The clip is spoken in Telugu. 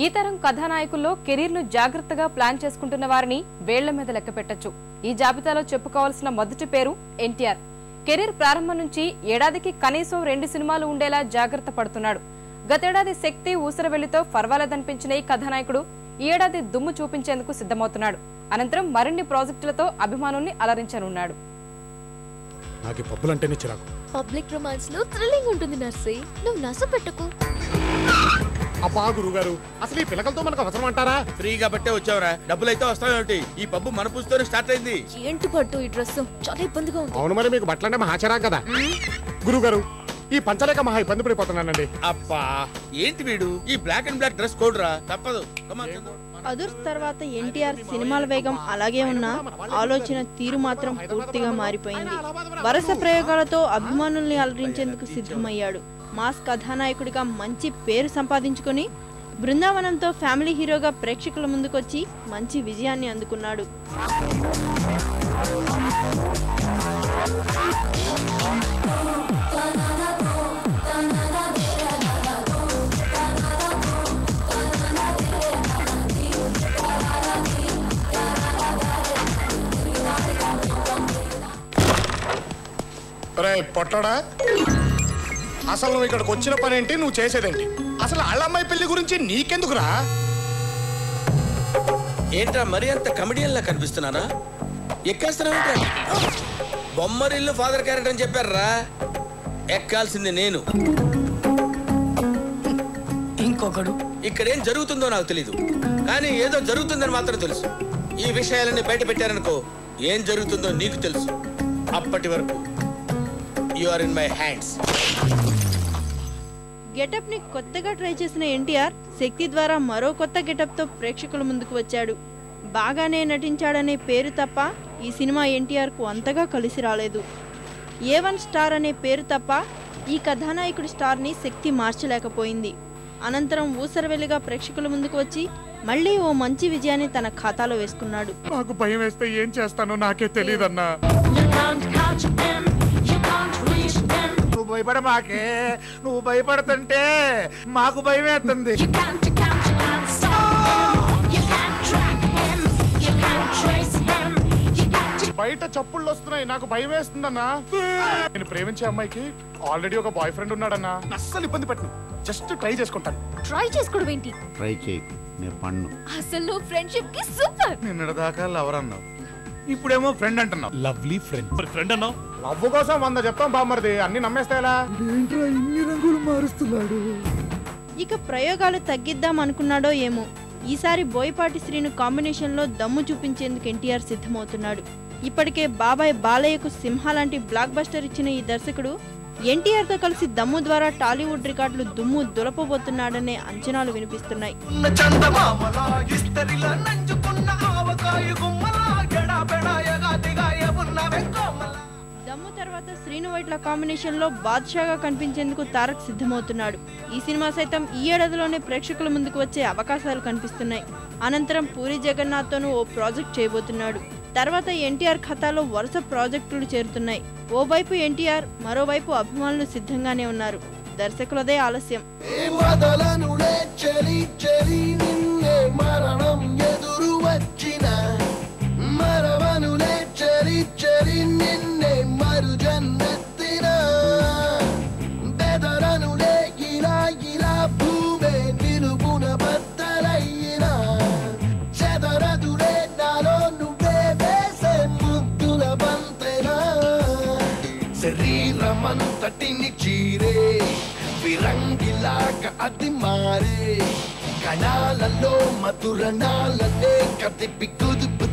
ఈ తరం కథానాయకుల్లో కెరీర్ను జాగ్రత్తగా ప్లాన్ చేసుకుంటున్న వారిని వేళ్ల మీద లెక్క పెట్టొచ్చు. ఈ జాబితాలో చెప్పుకోవాల్సిన మొదటి పేరు ఎన్టీఆర్. కెరీర్ ప్రారంభం నుంచి ఏడాదికి కనీసం 2 సినిమాలు ఉండేలా జాగ్రత్త పడుతున్నాడు. గతేడాది శక్తి ఊసరవెల్లితో పర్వాలేదనిపించిన ఈ కథానాయకుడు ఈ ఏడాది దుమ్ము చూపించేందుకు సిద్ధమవుతున్నాడు. అనంతరం మరిన్ని ప్రాజెక్టులతో అభిమానుల్ని అలరించనున్నాడు. నాకు పబ్బులంటేనే చిరాకు. పబ్లిక్ రొమాన్స్ లో థ్రిల్లింగ్ ఉంటుంది నర్సీ, నువ్వు నస పెట్టుకో. అబ్బా గురుగారు, అసలు ఈ పిల్లకలతో మనకు అవసరం అంటారా? ఫ్రీగా బట్టే వచ్చావరా, డబ్బులైతే వస్తావేమిటి? ఈ పబ్బు మన పూస్తోనే స్టార్ట్ అయింది. ఏంటి పట్టు ఈ డ్రెస్ చాలా ఇబ్బందిగా ఉంది. అవును, మరి మీకు బట్టలంటే మహా చిరాకు కదా. గురుగారు, ఈ పంచలేక మహా ఇబ్బంది పడిపోతున్నానండి. అబ్బా ఏంటి వీడు, ఈ black and black dress code రా, తప్పదు. అదుర్స్ తర్వాత ఎన్టీఆర్ సినిమాల వేగం అలాగే ఉన్నా ఆలోచన తీరు మాత్రం పూర్తిగా మారిపోయింది. వరుస ప్రయోగాలతో అభిమానుల్ని అలరించేందుకు సిద్ధమయ్యాడు. మాస్ కథానాయకుడిగా మంచి పేరు సంపాదించుకుని బృందావనంతో ఫ్యామిలీ హీరోగా ప్రేక్షకుల ముందుకొచ్చి మంచి విజయాన్ని అందుకున్నాడు. పొట్టడా, అసలు నువ్వు ఇక్కడికి వచ్చిన పని ఏంటి, నువ్వు చేసేదేంటి? అసలు వాళ్ళమ్మాయి పెళ్లి గురించి నీకెందుకురా? ఏంట్రా మరి అంత కమెడియన్ లా కనిపిస్తున్నానా? ఎక్కేస్తున్నావేంట్రా? బొమ్మరిల్లు ఫాదర్ క్యారెక్టర్ అని చెప్పారా? ఎక్కాల్సింది నేను. ఇంకొకడు ఇక్కడ ఏం జరుగుతుందో నాకు తెలీదు, కానీ ఏదో జరుగుతుందని మాత్రం తెలుసు. ఈ విషయాలన్నీ బయట పెట్టారనుకో, ఏం జరుగుతుందో నీకు తెలుసు. అప్పటి వరకు you are in my hands. Getup ని కొత్తగా ట్రై చేసిన ఎన్టీఆర్ శక్తి ద్వారా మరో కొత్త గెటప్ తో ప్రేక్షకుల ముందుకు వచ్చాడు. బాగానే నటించాడనే పేరు తప్ప ఈ సినిమా ఎన్టీఆర్ కు అంతగా కలిసి రాలేదు. A1 స్టార్ అనే పేరు తప్ప ఈ కథానాయకుడి స్టార్ ని శక్తి మార్చలేకపోయింది. అనంతరం ఊసరవెల్లిగా ప్రేక్షకుల ముందుకు వచ్చి మళ్లీ ఓ మంచి విజయాన్ని తన ఖాతాలో వేసుకున్నాడు. నాకు భయం వేస్తే ఏం చేస్తానో నాకే తెలియదన్నా. నువ్వు భయపడ మాకే, నువ్వు భయపడుతుంటే మాకు భయం వేస్తుంది. బయట చప్పుళ్ళు వస్తున్నాయి, నాకు భయం వేస్తుందన్నా. నేను ప్రేమించే అమ్మాయికి ఆల్రెడీ ఒక బాయ్ ఫ్రెండ్ ఉన్నాడన్నా. అస్సలు ఇబ్బంది పెట్టను, జస్ట్ ట్రై చేసుకుంటాను. ట్రై చేసుకోవడం ఏంటి? ట్రై చేయి, నేను పన్ను. అసలు నువ్వు ఫ్రెండ్షిప్ కి సూపర్. నిన్నటిదాకా లవర్ అన్నావు, ఇప్పుడేమో ఫ్రెండ్ అంటున్నావు. Lovely friend. ఫ్రెండ్ అన్నావు. లవ్ కోసం 100 చెప్తాం బామ్మర్ది, అన్ని నమ్మేస్తాయలా? ఇన్ని రంగులు మారుస్తున్నాడు. ఇక ప్రయోగాలు తగ్గిద్దాం అనుకున్నాడో ఏమో, ఈసారి బోయపాటి శ్రీను కాంబినేషన్ లో దమ్ము చూపించేందుకు ఎన్టీఆర్ సిద్ధమవుతున్నాడు. ఇప్పటికే బాబాయ్ బాలయ్యకు సింహ లాంటి బ్లాక్ బస్టర్ ఇచ్చిన ఈ దర్శకుడు ఎన్టీఆర్ తో కలిసి దమ్ము ద్వారా టాలీవుడ్ రికార్డులు దుమ్ము దులపబోతున్నాడనే అంచనాలు వినిపిస్తున్నాయి. దమ్ము తర్వాత శ్రీను వైట్ల కాంబినేషన్ లో బాద్షాగా కనిపించేందుకు తారక్ సిద్ధమవుతున్నాడు. ఈ సినిమా సైతం ఈ ఏడాదిలోనే ప్రేక్షకుల ముందుకు వచ్చే అవకాశాలు కనిపిస్తున్నాయి. అనంతరం పూరి జగన్నాథ్ తోనూ ఓ ప్రాజెక్ట్ చేయబోతున్నాడు. తర్వాత ఎన్టీఆర్ ఖాతాలో వరుస ప్రాజెక్టులు చేరుతున్నాయి. ఓవైపు ఎన్టీఆర్, మరోవైపు అభిమానులు సిద్ధంగానే ఉన్నారు. దర్శకులదే ఆలస్యం. శరీరమంతటిని చీరే విరంగిలాగా అది మారే, కణాలలో మధురణాలనే కదిపి కుదుపు